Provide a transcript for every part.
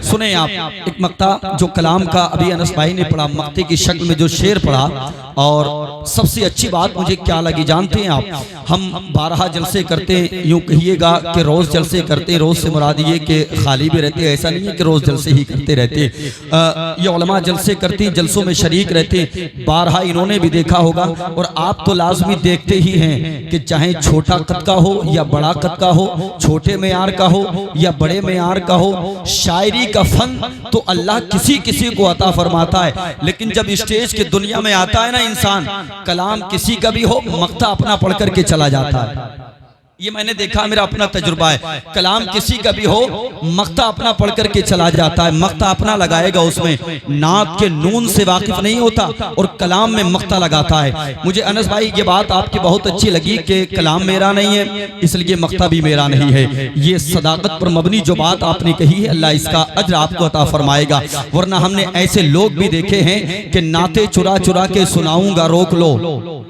सुने आप एक मक्ता जो कलाम का अभी अनस भाई ने पढ़ा, मक्ते की शक्ल में जो शेर पढ़ा, और सबसे अच्छी बात मुझे क्या लगी जानते हैं आप? हम 12 जलसे करते, यूं कहिएगा कि रोज जलसे करते, रोज से मुराद ये कि खाली भी रहते, ऐसा नहीं है कि रोज जलसे ही करते रहते। ये उलमा जलसे करती, जलसों में शरीक रहते, 12 इन्होंने भी देखा होगा, और आप तो लाजमी देखते ही हैं कि चाहे छोटा कद का हो या बड़ा कद का हो, छोटे मेयार का हो या बड़े मेयार का हो, शायरी का फन तो अल्लाह किसी किसी को अता फरमाता है, लेकिन जब स्टेज की दुनिया में आता है ना इंसान, कलाम किसी का भी हो, मक्ता अपना पढ़ करके चला जाता है। ये मैंने देखा, मेरा अपना तजुर्बा है। कलाम किसी का भी हो, मक्ता अपना पढ़ करके चला जाता है, मक्ता अपना लगाएगा, उसमें नात के नून से वाकिफ नहीं होता और कलाम में मक्ता लगाता है। मुझे अनस भाई ये बात आपकी बहुत अच्छी लगी कि कलाम मेरा नहीं है इसलिए मक्ता भी मेरा नहीं है। ये सदाकत पर मबनी जो बात आपने कही है, अल्लाह इसका अज्र आपको अता फरमाएगा। वरना हमने ऐसे लोग भी देखे हैं कि नाते चुरा चुरा के सुनाऊंगा रोक लो।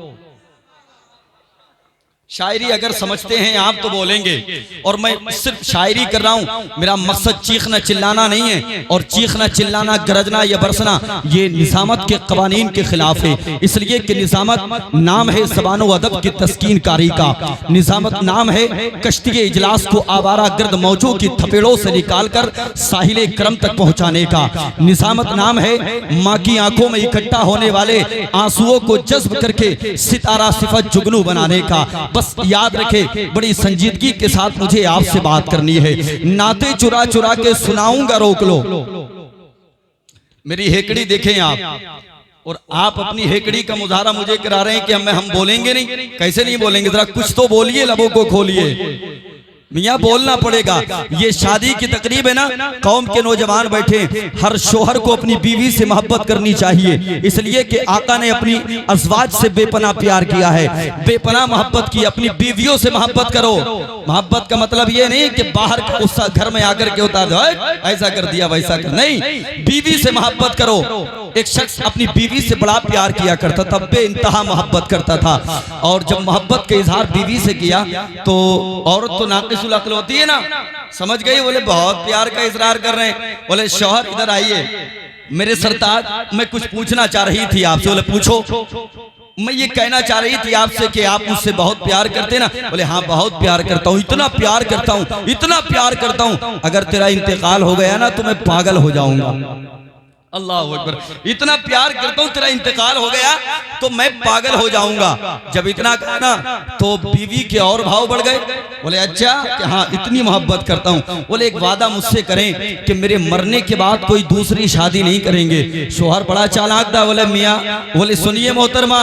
शायरी अगर समझते हैं आप तो बोलेंगे, और मैं सिर्फ शायरी कर रहा हूं, मेरा मकसद चीखना चिल्लाना नहीं है, और चीखना चिल्लाना गरजना या बरसना ये निज़ामत के कवानीन के खिलाफ है। इसलिए कि निज़ामत नाम है ज़बान व अदब की तस्कीन कारी का, निज़ामत नाम है कश्ती इजलास को आवारा गर्द मौजों की थपेड़ों से निकाल कर साहिल करम तक पहुंचाने का, निज़ामत नाम है माँ की आंखों में इकट्ठा होने वाले आंसुओं को जज्ब करके सितारा सिफत जुगनू बनाने का। बस याद रखे, बड़ी संजीदगी के साथ मुझे आपसे बात करनी है। नाते चुरा चुरा के सुनाऊंगा रोक लो। मेरी हेकड़ी देखें आप, और आप अपनी हेकड़ी का मुजाहरा मुझे करा रहे हैं कि हम बोलेंगे नहीं। कैसे नहीं बोलेंगे? जरा कुछ तो बोलिए, लबों को खोलिए। मियाँ बोलना पड़ेगा। ये शादी की तकरीब है ना, कौम के नौजवान बैठे, हर शोहर को अपनी बीवी से मोहब्बत करनी चाहिए, इसलिए कि आका ने अपनी अज़वाज से बेपनाह प्यार किया है, बेपनाह मोहब्बत की। अपनी बीवियों से मोहब्बत करो। मोहब्बत का मतलब ये नहीं कि बाहर उस घर में आकर के उतार दो, ऐसा कर दिया वैसा कर, नहीं, बीवी से मोहब्बत करो। एक शख्स अपनी बीवी से बड़ा प्यार किया करता था, बेइंतहा मोहब्बत करता था, और जब मोहब्बत का इजहार बीवी से किया तो औरत तो नाक़िसुल अक्ल होती है ना, समझ गई, बोले बहुत प्यार का इजहार कर रहे हैं, बोले शौहर इधर आइए, मेरे सरताज मैं कुछ पूछना चाह रही थी आपसे। बोले पूछो। मैं ये कहना चाह रही थी आपसे कि आप मुझसे बहुत प्यार करते ना? बोले हाँ बहुत प्यार करता हूँ, इतना प्यार करता हूँ, इतना प्यार करता हूँ, अगर तेरा इंतकाल हो गया ना तो मैं पागल हो जाऊंगा। अल्लाह अकबर, इतना प्यार करता हूँ, तेरा इंतकाल हो गया तो मैं पागल हो जाऊंगा। जब इतना कहा ना तो बीवी के और भाव बढ़ गए। बोले अच्छा कि हाँ इतनी मोहब्बत करता हूँ। बोले एक वादा मुझसे करें कि मेरे मरने के बाद कोई दूसरी शादी नहीं करेंगे। शोहर बड़ा चालाक था। बोले मियाँ, बोले सुनिए मोहतरमा,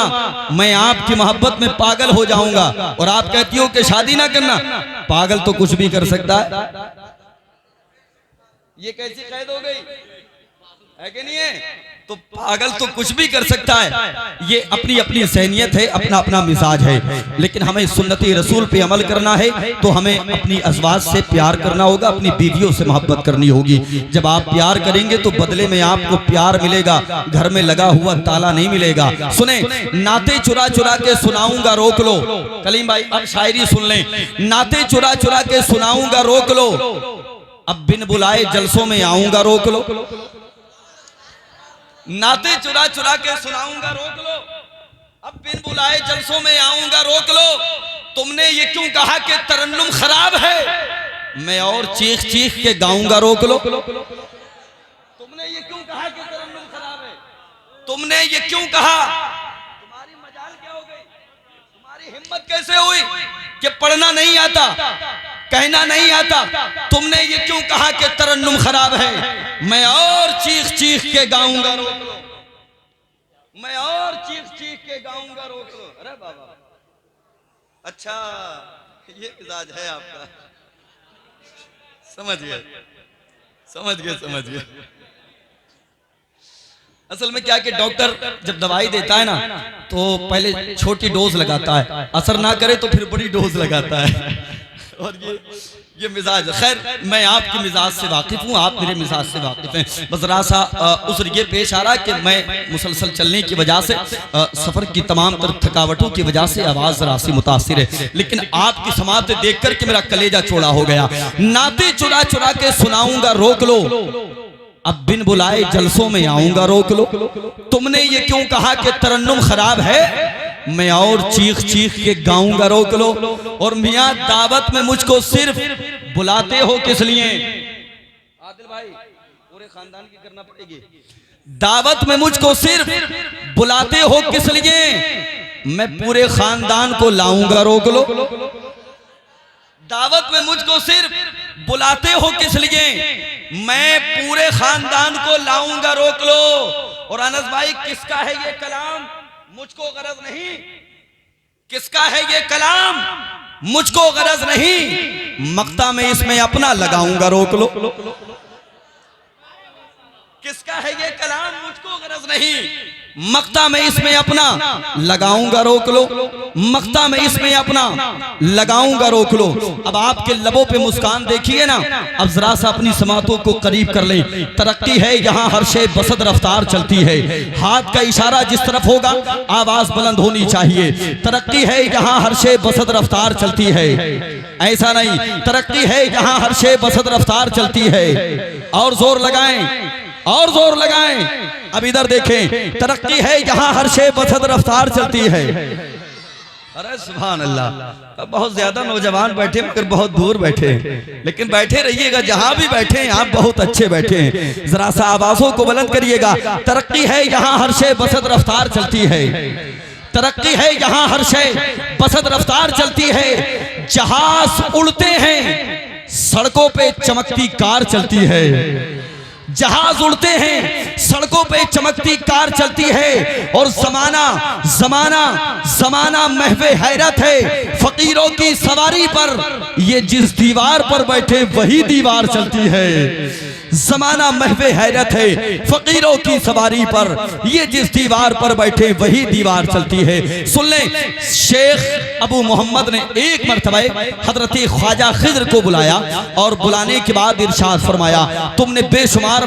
मैं आपकी मोहब्बत में पागल हो जाऊंगा और आप कहती हो कि शादी ना करना। पागल तो कुछ भी कर सकता है, ये कैसी कैद हो गई है कि नहीं है? तो पागल तो कुछ भी कर सकता है, ये अपनी अपनी सहनियत है, अपना अपना मिजाज है। लेकिन हमें सुन्नती रसूल पे अमल करना है तो हमें अपनी अज़वाज से प्यार करना होगा, अपनी बीवियों से मोहब्बत करनी होगी। जब आप प्यार करेंगे तो बदले में आपको प्यार मिलेगा, घर में लगा हुआ ताला नहीं मिलेगा। सुने, नाते चुरा चुरा के सुनाऊंगा रोक लो। कलीम भाई अब शायरी सुन लें। नाते चुरा चुरा के सुनाऊंगा रोक लो, अब बिन बुलाए जलसों में आऊंगा रोक लो। नाते चुरा चुरा के सुनाऊंगा रोक लो, अब बिन बुलाए जलसों में आऊंगा रोक लो। तुमने ये क्यों कहा कि तरन्नुम खराब है, मैं और चीख चीख के गाऊंगा रोक लो। तुमने ये क्यों कहा कि तरन्नुम खराब है, तुमने ये क्यों कहा, तुम्हारी मजाल क्या हो गई, तुम्हारी हिम्मत कैसे हुई कि पढ़ना नहीं आता, कहना नहीं आता। तुमने ये क्यों कहा कि तरन्नुम खराब है, मैं और चीख चीख के गाऊंगा रोक लो, मैं और चीख चीख के गाऊंगा रोक लो। अरे बाबा, अच्छा ये मिजाज है आपका, समझ गए समझ गए समझ गए। असल में क्या कि डॉक्टर जब दवाई देता है ना तो पहले छोटी डोज लगाता है, असर ना करे तो फिर बड़ी डोज लगाता है। और ये मिजाज, खैर मैं आपके मिजाज से वाकिफ हूँ, आप मेरे मिजाज से वाकिफ हैं। बस जरा सा उस ये पेश आ रहा कि मैं मुसलसल चलने की वजह से सफर की तमाम तर थकावटों की वजह से आवाज जरा सी मुतासिर है, लेकिन आपकी समात देख करके मेरा कलेजा चौड़ा हो गया। नाते चुरा चुरा के सुनाऊंगा रोक लो, अब बिन बुलाए जलसों में आऊंगा रोक लो। तुमने ये क्यों कहा कि तरन्नुम खराब है, मैं और चीख चीख के गाऊंगा रोक लो। और मियां दावत में मुझको सिर्फ बुलाते हो किस लिए? आदिल भाई पूरे खानदान की करना पड़ेगी। दावत में मुझको सिर्फ बुलाते हो किस लिए, मैं पूरे खानदान को लाऊंगा रोक लो। दावत में मुझको सिर्फ बुलाते हो किस लिए, मैं पूरे खानदान को लाऊंगा रोक लो। और अनस भाई किसका है ये कलाम, मुझको गरज नहीं। किसका है ये कलाम, मुझको गरज नहीं। मक्ता में इसमें अपना लगाऊंगा रोक लो। किसका है ये कलाम, मुझको गरज नहीं। मक्ता में इसमें अपना लगाऊंगा रोक लो। मक्ता में इसमें अपना लगाऊंगा रोक लो। अब आपके लबों पे मुस्कान देखिए ना, अब जरा सा अपनी समातों को करीब कर ले। तरक्की है यहाँ हर शे बसद रफ्तार चलती है, हाथ का इशारा जिस तरफ होगा आवाज बुलंद होनी चाहिए। तरक्की है यहाँ हर शे बसद रफ्तार चलती है, ऐसा नहीं, तरक्की है यहाँ हर शे बसद रफ्तार चलती है। और जोर लगाएं, और जोर लगाएं। अब इधर देखें, तरक्की है यहाँ हर शे बसद रफ्तार चलती है। अरे सुभान अल्लाह, बहुत ज्यादा नौजवान बैठे मगर बहुत दूर बैठे, लेकिन बैठे रहिएगा जहां भी बैठे हैं आप, बहुत अच्छे बैठे हैं। जरा सा आवाजों को बुलंद करिएगा। तरक्की है यहाँ हर शे बसद रफ्तार चलती है। तरक्की है यहाँ हर शे बसद रफ्तार चलती है। जहाज उड़ते हैं, सड़कों पे चमकती कार चलती है। जहाज उड़ते हैं, सड़कों पे चमकती कार चलती है। और जमाना जमाना जमाना महवे हैरत है, फकीरों की सवारी पर ये जिस दीवार पर बैठे वही दीवार चलती है। जमाना महवे हैरत है, फकीरों की सवारी पर ये जिस दीवार पर बैठे वही दीवार चलती है। सुन ले, शेख अबू मोहम्मद ने एक मरतबा हजरत ख्वाजा खिज्र को बुलाया और बुलाने के बाद इरशाद फरमाया, तुमने बेशुमार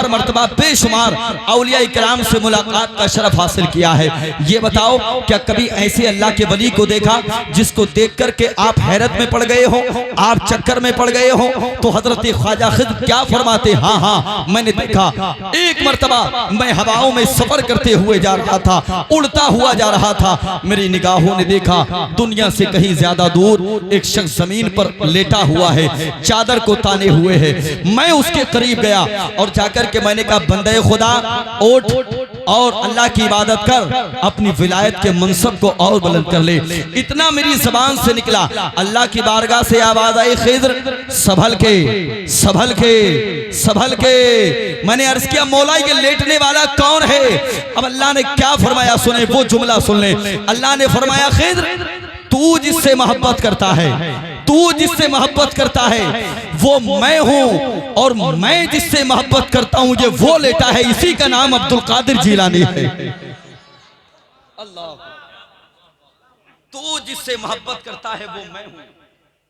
मरतबा बेशुमार औलिया इकराम से मुलाकात का शरफ हासिल किया है। ये बताओ क्या कभी ऐसे अल्लाह के वली को देखा जिसको देख करके आप हैरत में पड़ गए हो, आप चक्कर में पड़ गए हो? तो हजरत ख्वाजा खिज्र क्या फरमाते, हाँ हाँ मैंने देखा। एक मरतबा मैं हवाओं में सफर करते हुए जा रहा था, उड़ता हुआ जा रहा था, मेरी निगाहों ने देखा दुनिया से कहीं ज्यादा दूर एक शख्स जमीन पर लेटा हुआ है, चादर को ताने हुए है। मैं उसके करीब गया और जाकर के मैंने कहा, बंदे खुदा उठ और अल्लाह की इबादत कर, अपनी विलायत के मनसब को और बुलंद कर ले। इतना मेरी ज़बान से निकला, अल्लाह की बारगाह से आवाज आई, खिज्र संभल के संभल के संभल के। मैंने अर्ज किया, मौला ये लेटने वाला कौन है? अब अल्लाह ने क्या फरमाया, सुने वो जुमला सुन ले। अल्लाह ने फरमाया, खिज्र तू जिससे मोहब्बत करता है, तू जिससे मोहब्बत करता है वो मैं हूं, और मैं जिससे मोहब्बत करता हूं ये वो लेटा है, इसी का नाम अब्दुल कादिर जिलानी है। अल्लाह, तू जिससे मोहब्बत करता है वो मैं हूं,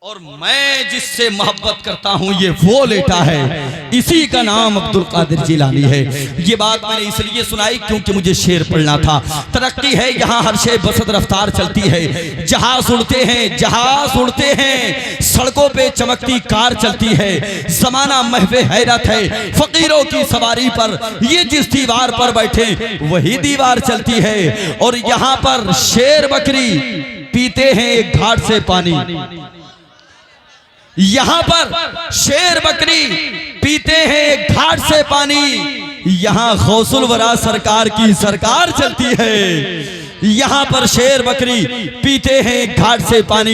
और मैं जिससे मोहब्बत करता हूं ये वो लेटा है, इसी का नाम अब्दुल कादिर जिलानी है। ये बात मैंने इसलिए सुनाई क्योंकि मुझे शेर पढ़ना था। तरक्की है यहाँ हर शे बसद रफ्तार चलती है। जहाज उड़ते हैं, जहाज उड़ते हैं, सड़कों पे चमकती कार चलती है। जमाना महवे हैरत है, फकीरों की सवारी पर ये जिस दीवार पर बैठे वही दीवार चलती है। और यहाँ पर शेर बकरी पीते हैं एक घाट से पानी, यहाँ पर शेर बकरी पीते हैं एक घाट से पानी, यहाँ गौसुल वरा सरकार की सरकार चलती है। यहाँ पर शेर बकरी पीते हैं एक घाट से पानी,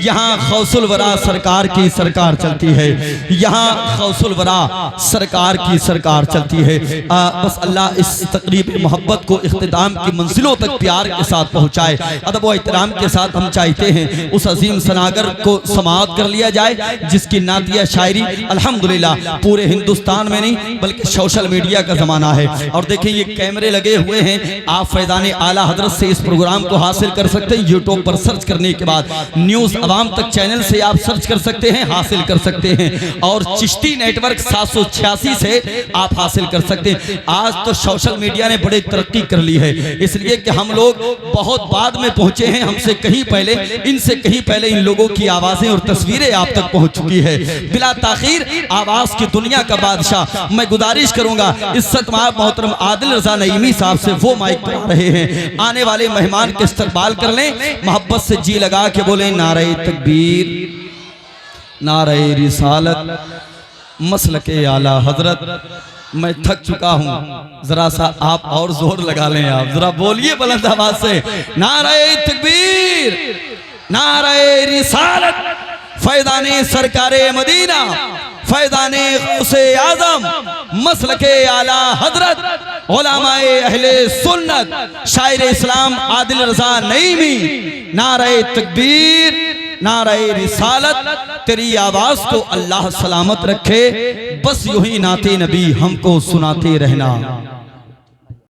यहाँ गौसुल वरा सरकार की सरकार चलती है। यहाँ गौसुल वरा सरकार की सरकार चलती है। बस अल्लाह इस तकरीब मोहब्बत को इख्तिताम की मंजिलों तक प्यार के साथ पहुँचाए। अदब व एहतराम के साथ हम चाहते हैं उस अजीम सनागर को समाअत कर लिया जाए जिसकी नातिया शायरी अल्हम्दुलिल्लाह पूरे हिंदुस्तान में नहीं बल्कि सोशल मीडिया का जमाना है। और देखिए ये कैमरे लगे हुए हैं, आप फैज़ान आला हजरत से इस प्रोग्राम को हासिल कर सकते हैं। यूट्यूब पर सर्च करने के बाद न्यूज अवाम तक चैनल से आप सर्च कर सकते हैं, हासिल कर सकते हैं। और चिश्ती नेटवर्क 786 से आप हासिल कर सकते हैं। आज तो सोशल मीडिया ने बड़ी तरक्की कर ली है, इसलिए कि हम लोग बहुत बाद में पहुंचे हैं। हमसे कहीं पहले, इनसे कहीं पहले इन लोगों की आवाजें और तस्वीरें आप तक पहुंच चुकी है। बिला ताखीर आवाज की दुनिया का बादशाह, मैं गुजारिश करूंगा इज्जत मोहतरम आदिल रजा नईमी साहब से वो माइक पर रहे हैं, आने वाले मेहमान के इस्तकबाल कर लें। मोहब्बत से जी लगा के बोले नारे तकबीर, नारे रिसालत, मसलके आला हजरत। मैं थक चुका हूं, जरा सा आप और जोर लगा लें, आप जरा बोलिए बुलंद आवाज से नारे तकबीर, नारे रिसालत, फैदाने सरकारे मदीना, फैदाने गौसे आजम, मसलके आला हजरत, उलमाए अहले सुन्नत, शायर इस्लाम आदिल रजा नईमी। नारे तकबीर, नारे रिसालत, तेरी आवाज को अल्लाह सलामत रखे। बस यूं ही नाते नबी हमको सुनाते रहना।